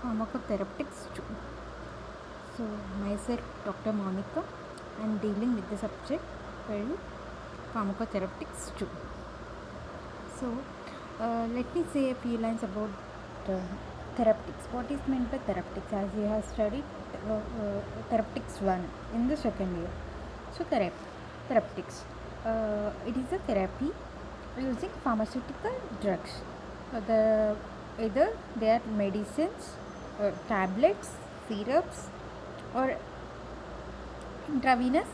pharmacotherapeutics too. So myself Dr. Monica, I am dealing with the subject called pharmacotherapeutics too. So let me say a few lines about therapeutics. What is meant by therapeutics? As you have studied therapeutics 1 in the second year. So therapeutics. It is a therapy using pharmaceutical drugs. Either they are medicines, tablets, syrups, or intravenous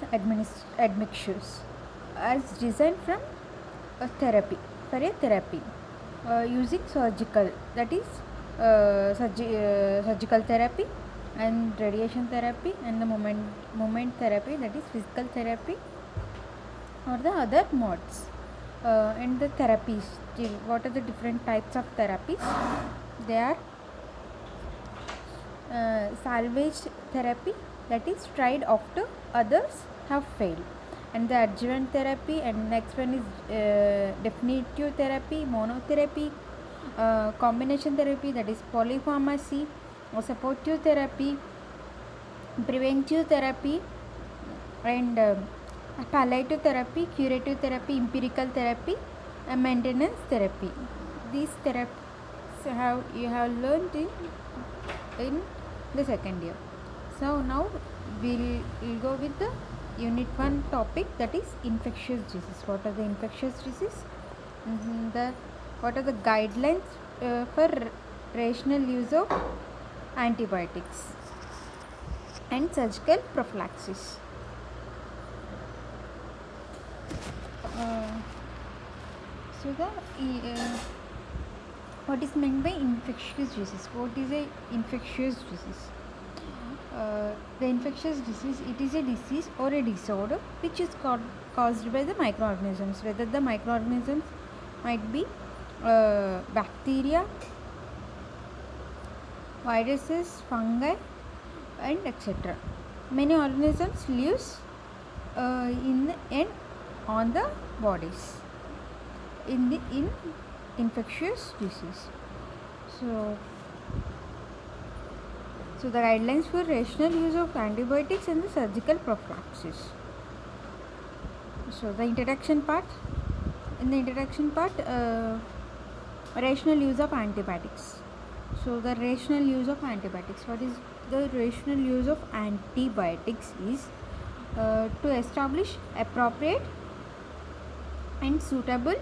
admixtures as designed from a therapy for a therapy using surgical, that is surgical therapy and radiation therapy, and the moment therapy, that is physical therapy, or the other modes. And the therapies, what are the different types of therapies? They are salvage therapy, that is tried after others have failed, and the adjuvant therapy, and next one is definitive therapy, monotherapy, combination therapy, that is polypharmacy, or supportive therapy, preventive therapy, and palliative therapy, curative therapy, empirical therapy, and maintenance therapy. These therapies you have learned in the second year. So now we'll go with the unit 1 topic, that is infectious disease. What are the infectious disease? What are the guidelines for rational use of antibiotics and surgical prophylaxis. What is meant by infectious disease? What is a infectious disease? The infectious disease, it is a disease or a disorder which is caused by the microorganisms, whether the microorganisms might be bacteria, viruses, fungi, and etc. Many organisms lives in and on the bodies in infectious disease. So the guidelines for rational use of antibiotics and the surgical prophylaxis. So the introduction part. In the introduction part, rational use of antibiotics. So the rational use of antibiotics. What is the rational use of antibiotics? Is to establish appropriate and suitable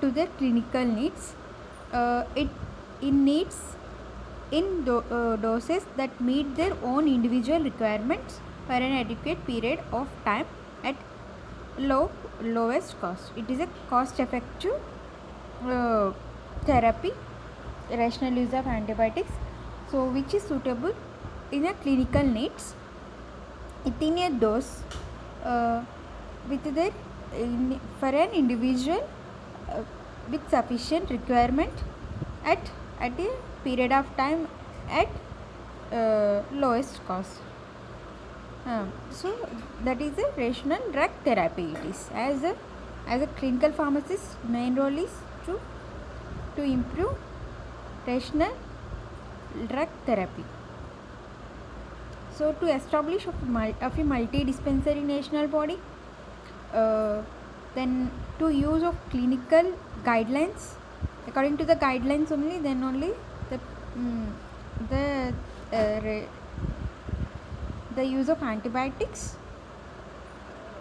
to their clinical needs. It needs in doses that meet their own individual requirements for an adequate period of time at lowest cost. It is a cost effective therapy, rational use of antibiotics, so which is suitable in a clinical needs within a dose with their for an individual with sufficient requirement at a period of time at lowest cost. So that is a rational drug therapy. It is as a clinical pharmacist, main role is to improve rational drug therapy. So to establish of a multi-dispensary national body, then to use of clinical guidelines, according to the guidelines only, then only the use of antibiotics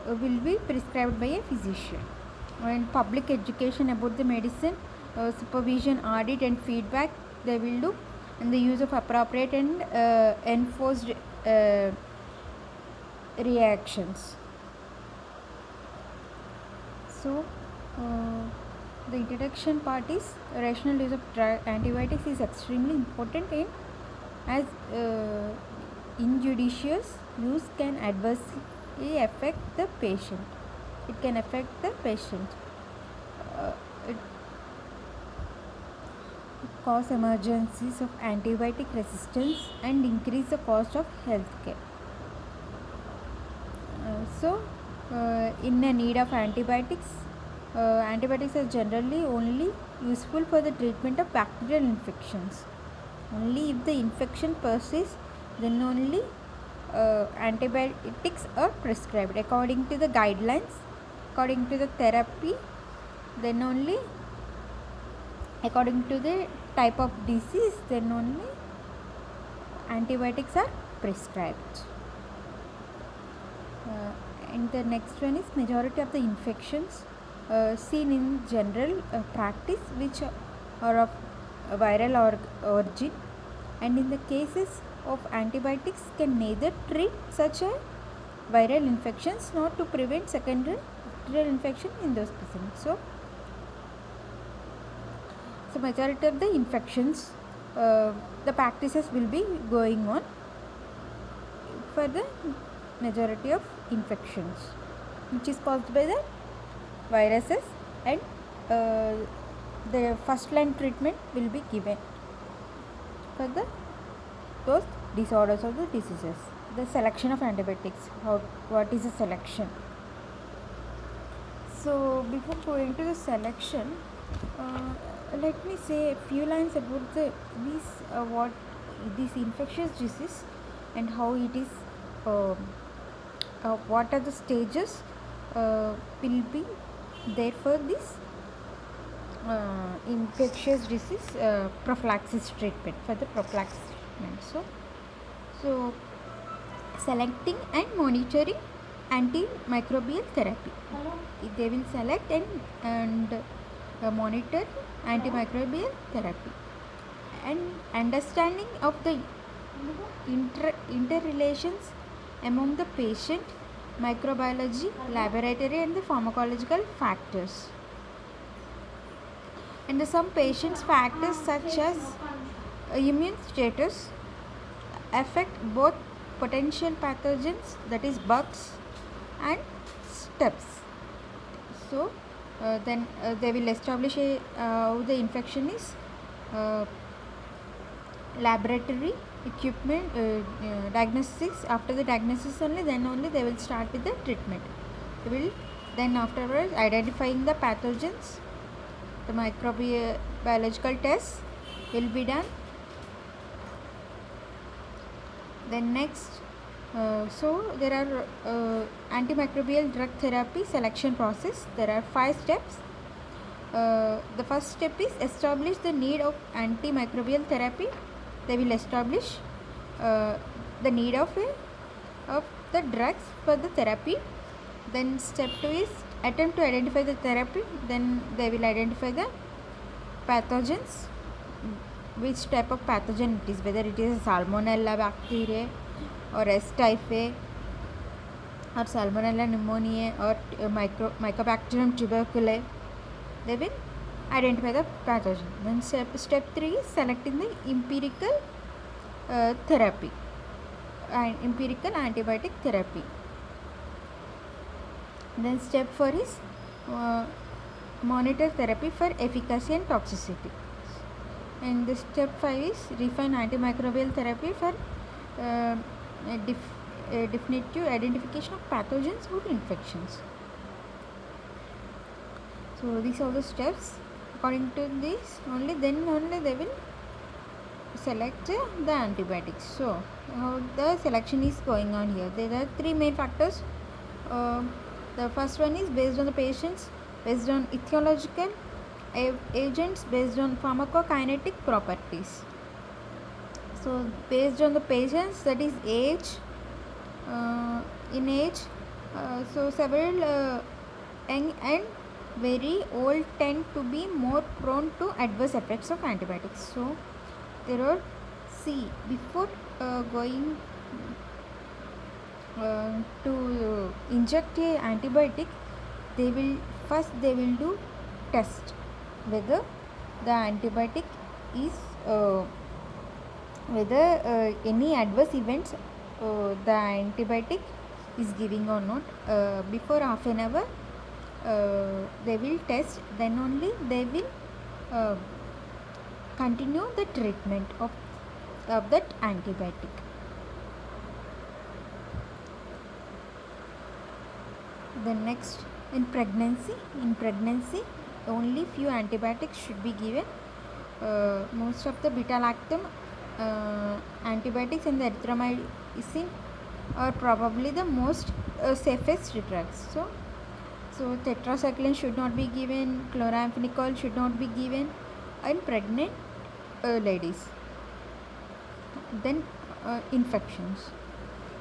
will be prescribed by a physician. And public education about the medicine, supervision, audit, and feedback they will do, and the use of appropriate and enforced reactions. So the introduction part is rational use of antibiotics is extremely important in as injudicious use can adversely affect the patient. It can affect the patient. It cause emergencies of antibiotic resistance and increase the cost of healthcare. In a need of antibiotics, antibiotics are generally only useful for the treatment of bacterial infections. Only if the infection persists, then only antibiotics are prescribed according to the guidelines, according to the therapy, then only according to the type of disease, then only antibiotics are prescribed. And the next one is majority of the infections seen in general practice which are of viral origin, and in the cases of antibiotics can neither treat such a viral infections nor to prevent secondary bacterial infection in those patients. So majority of the infections, the practices will be going on for the majority of infections which is caused by the viruses, and the first line treatment will be given for those disorders or the diseases. The selection of antibiotics, what is the selection? So before going to the selection, let me say a few lines about what this infectious disease and how it is, what are the stages will be there for this infectious disease prophylaxis treatment, for the prophylaxis treatment. So selecting and monitoring antimicrobial therapy. They will select and monitor antimicrobial therapy, and understanding of the interrelations among the patient, microbiology, laboratory and the pharmacological factors. And some patients factors such as immune status affect both potential pathogens, that is bugs and steps. So then they will establish how the infection is, laboratory equipment, diagnostics. After the diagnosis only, then only they will start with the treatment. They will then afterwards identifying the pathogens, the microbiological tests will be done. Then next, so there are antimicrobial drug therapy selection process. There are 5 steps. The first step is establish the need of antimicrobial therapy. They will establish the need of the drugs for the therapy. Then step 2 is attempt to identify the therapy. Then they will identify the pathogens, which type of pathogen it is, whether it is Salmonella bacteria or S. typhi or Salmonella pneumoniae or Mycobacterium tuberculosis. They will identify the pathogen. Then step 3 is selecting the empirical therapy and empirical antibiotic therapy. Then step 4 is monitor therapy for efficacy and toxicity. And the step 5 is refine antimicrobial therapy for definitive identification of pathogens or infections. So these are the steps. According to this only, then only they will select the antibiotics. So how the selection is going on here? There are 3 main factors. The first one is based on the patients, based on etiological agents, based on pharmacokinetic properties. So based on the patients, that is age, in age, so several young and very old tend to be more prone to adverse effects of antibiotics. So there are, before going to inject a antibiotic, they will do test whether the antibiotic is whether any adverse events the antibiotic is giving or not. Before half an hour they will test, then only they will continue the treatment of that antibiotic. Then next, in pregnancy only few antibiotics should be given. Most of the beta-lactam antibiotics and the erythromycin are probably the most safest drugs. So tetracycline should not be given, chloramphenicol should not be given in pregnant ladies. Then infections.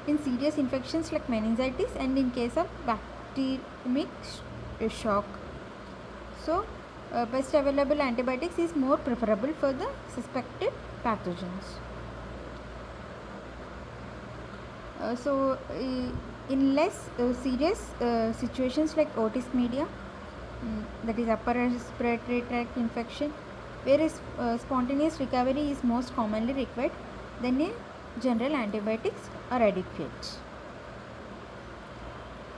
In serious infections like meningitis and in case of bacteremic shock. So best available antibiotics is more preferable for the suspected pathogens. In less serious situations like otis media, that is upper respiratory tract infection, where spontaneous recovery is most commonly required, then a general antibiotics are adequate.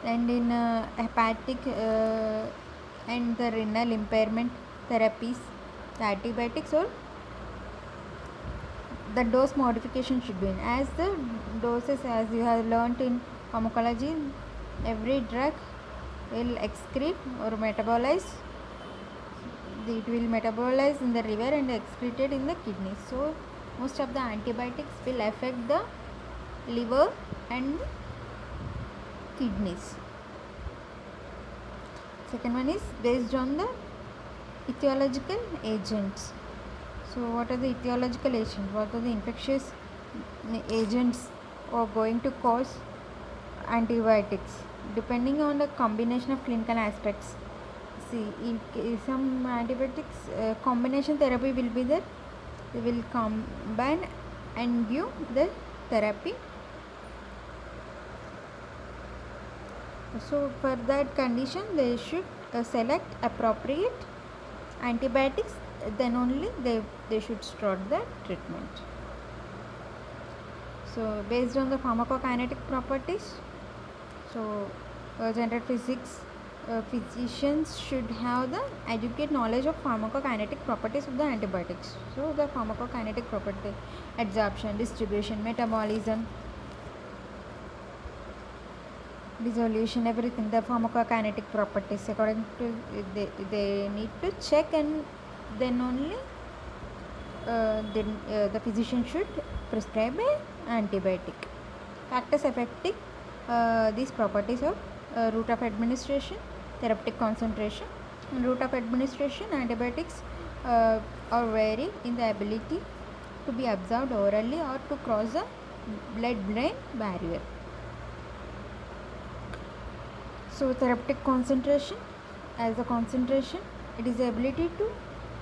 And in hepatic and the renal impairment therapies, the antibiotics or the dose modification should be in. As the doses, as you have learnt in pharmacology, every drug will excrete or metabolize. It will metabolize in the liver and excreted in the kidneys. So most of the antibiotics will affect the liver and kidneys. Second one is based on the etiological agents. So what are the etiological agents? What are the infectious agents are going to cause antibiotics? Depending on the combination of clinical aspects. See, in some antibiotics combination therapy will be there. They will combine and give the therapy. So for that condition, they should select appropriate antibiotics. Then only they should start the treatment. So based on the pharmacokinetic properties, so general physics physicians should have the adequate knowledge of pharmacokinetic properties of the antibiotics. So the pharmacokinetic property, absorption, distribution, metabolism, dissolution, everything, the pharmacokinetic properties according to they need to check, and then only the physician should prescribe an antibiotic. Factors affecting these properties of route of administration, therapeutic concentration. In route of administration, antibiotics are vary in the ability to be absorbed orally or to cross the blood-brain barrier. So therapeutic concentration, as a concentration, it is the ability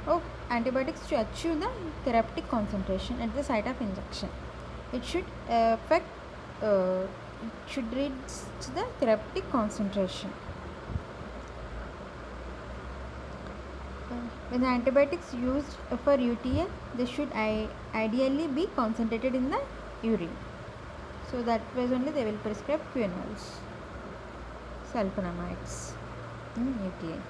of antibiotics to achieve the therapeutic concentration at the site of injection. It should should reach the therapeutic concentration. When the antibiotics used for UTI, they should ideally be concentrated in the urine. So that way only they will prescribe quinols, sulfonamides in UTI.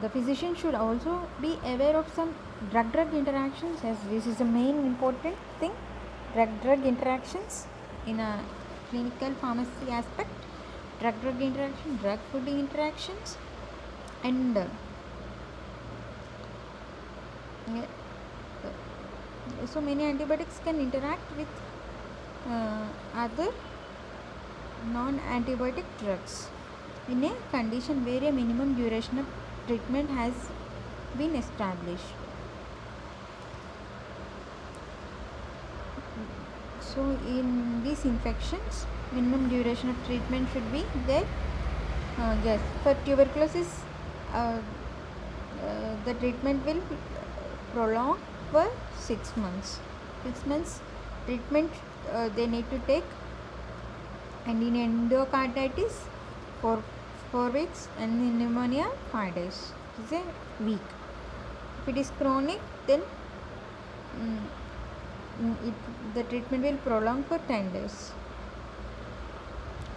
The physician should also be aware of some drug-drug interactions, as this is the main important thing. Drug-drug interactions in a clinical pharmacy aspect, drug-drug interaction, drug-food interactions, and so many antibiotics can interact with other non-antibiotic drugs in a condition where a minimum duration of treatment has been established. So in these infections, minimum duration of treatment should be there. Yes, for tuberculosis, the treatment will prolong for 6 months. 6 months treatment they need to take, and in endocarditis 4 weeks, and in pneumonia 5 days. It is a week. If it is chronic, then the treatment will prolong for 10 days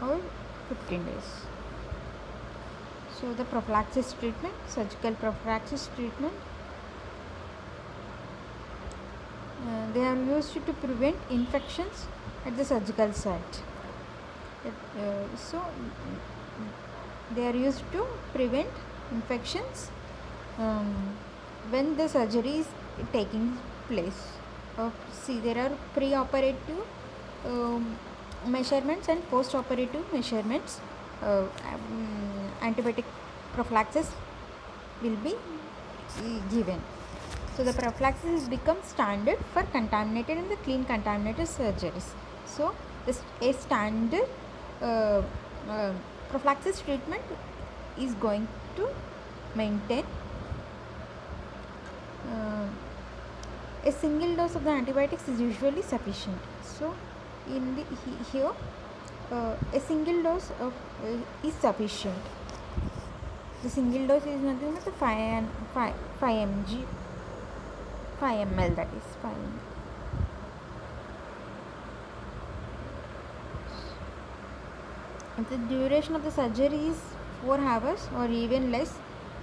or 15 days. So the prophylaxis treatment, surgical prophylaxis treatment, they are used to prevent infections at the surgical site. So they are used to prevent infections when the surgery is taking place. See, there are pre-operative measurements and post-operative measurements. Antibiotic prophylaxis will be given. So the prophylaxis become standard for contaminated and the clean contaminated surgeries. So a standard prophylaxis treatment is going to maintain a single dose of the antibiotics is usually sufficient. So in the here a single dose of is sufficient. The single dose is nothing but the 5 mg 5 ml, that is 5 ml. If the duration of the surgery is 4 hours or even less,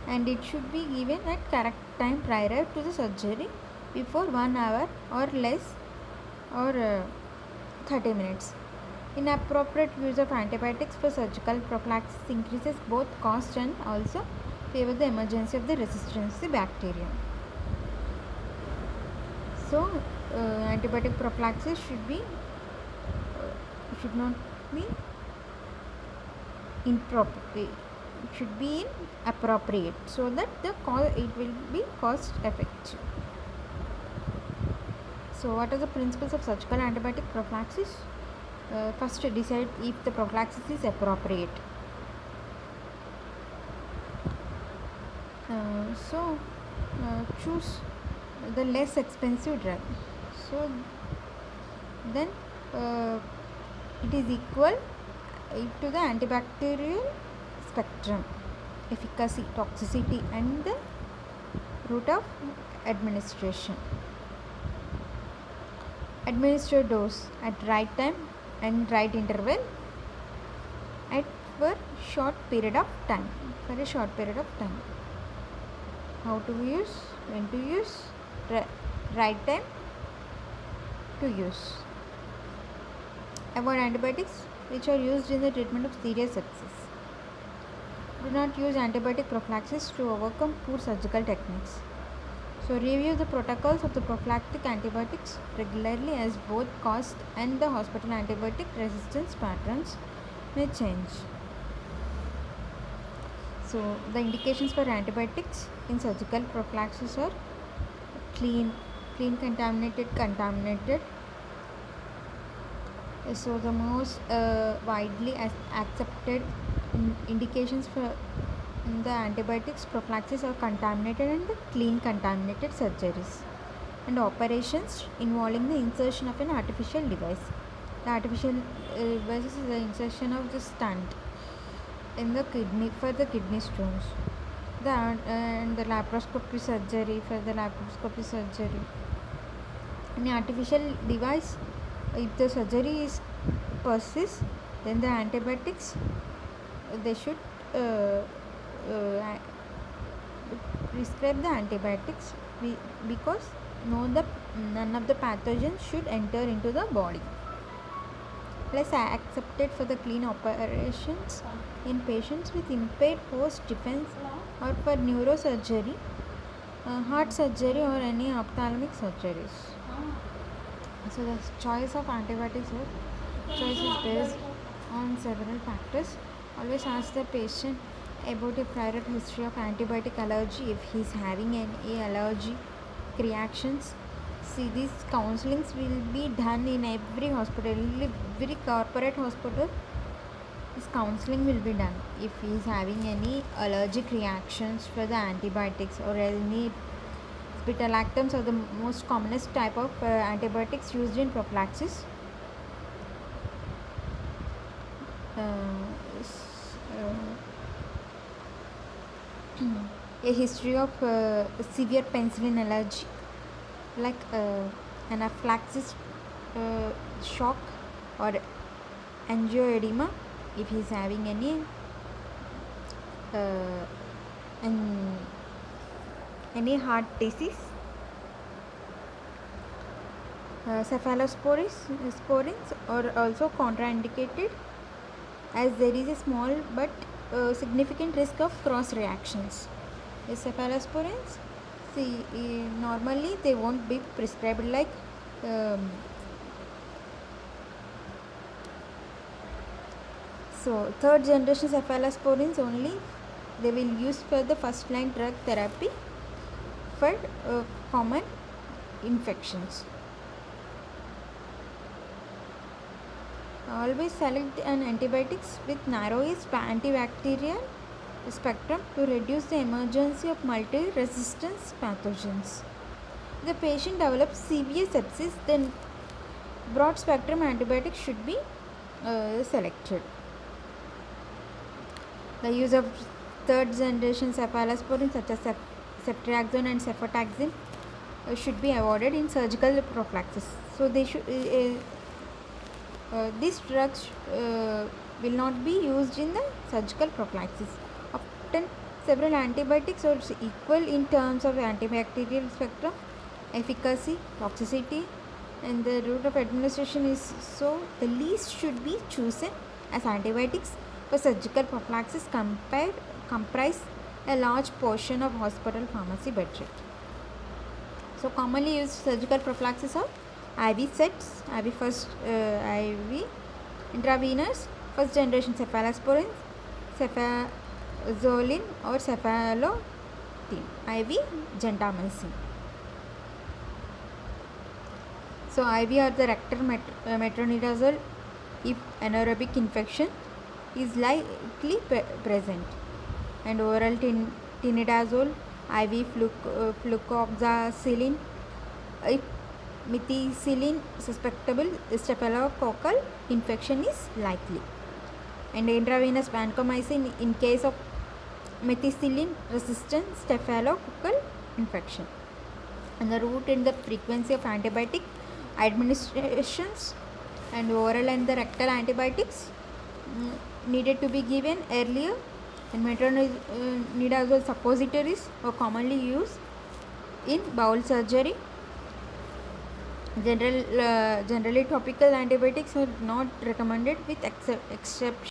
and it should be given at correct time prior to the surgery, before 1 hour or less, or 30 minutes. Inappropriate use of antibiotics for surgical prophylaxis increases both cost and also favor the emergency of the resistance bacteria. So antibiotic prophylaxis should not be improper. It should be appropriate, so that it will be cost effective. So what are the principles of surgical antibiotic prophylaxis? First, decide if the prophylaxis is appropriate. Choose the less expensive drug. So then it is equal to the antibacterial spectrum, efficacy, toxicity, and the route of administration. Administer dose at right time and right interval for a short period of time. How to use, when to use, right time to use. Avoid antibiotics which are used in the treatment of serious sepsis. Do not use antibiotic prophylaxis to overcome poor surgical techniques. So review the protocols of the prophylactic antibiotics regularly, as both cost and the hospital antibiotic resistance patterns may change. So the indications for antibiotics in surgical prophylaxis are clean, contaminated. So the most widely accepted indications for the antibiotics prophylaxis are contaminated and clean contaminated surgeries, and operations involving the insertion of an artificial device. The artificial device is the insertion of the stent in the kidney for the kidney stones. And the laparoscopy surgery, for the laparoscopy surgery. In the artificial device, if the surgery is persists, then the antibiotics they should prescribe the antibiotics because none of the pathogens should enter into the body. Less accepted for the clean operations in patients with impaired host defense or for neurosurgery, heart surgery, or any ophthalmic surgeries. So the choice of antibiotics is based on several factors. Always ask the patient about a prior history of antibiotic allergy if he is having any allergic reactions. See, these counselings will be done in every hospital, every corporate hospital. This counseling will be done if he is having any allergic reactions for the antibiotics or any beta-lactams are the most commonest type of antibiotics used in prophylaxis. A history of severe penicillin allergy, like anaphylaxis shock or angioedema, if he is having any heart disease. Cephalosporins are also contraindicated, as there is a small but significant risk of cross reactions. Cephalosporins See, normally they won't be prescribed like so third generation cephalosporins only they will use for the first line drug therapy for common infections. Always select an antibiotics with narrowest antibacterial spectrum to reduce the emergency of multi-resistance pathogens. The patient develops severe sepsis, then broad spectrum antibiotics should be selected. The use of third generation cephalosporins such as ceftriaxone and cefotaxime should be avoided in surgical prophylaxis. So they should these drugs will not be used in the surgical prophylaxis. Often several antibiotics are equal in terms of antibacterial spectrum, efficacy, toxicity, and the route of administration is so the least should be chosen as antibiotics for surgical prophylaxis comprise a large portion of hospital pharmacy budget. So commonly used surgical prophylaxis are IV sets, IV intravenous, first generation cephalosporin, cefazolin or cefalotin, IV gentamicin. So IV or the rectal metronidazole if anaerobic infection is likely present, and oral tinidazole, IV flucloxacillin if methicillin suspectable staphylococcal infection is likely, and intravenous vancomycin in case of methicillin resistant staphylococcal infection. And the route and the frequency of antibiotic administrations and oral and the rectal antibiotics needed to be given earlier, and metronidazole suppositories are commonly used in bowel surgery. Generally topical antibiotics are not recommended with exception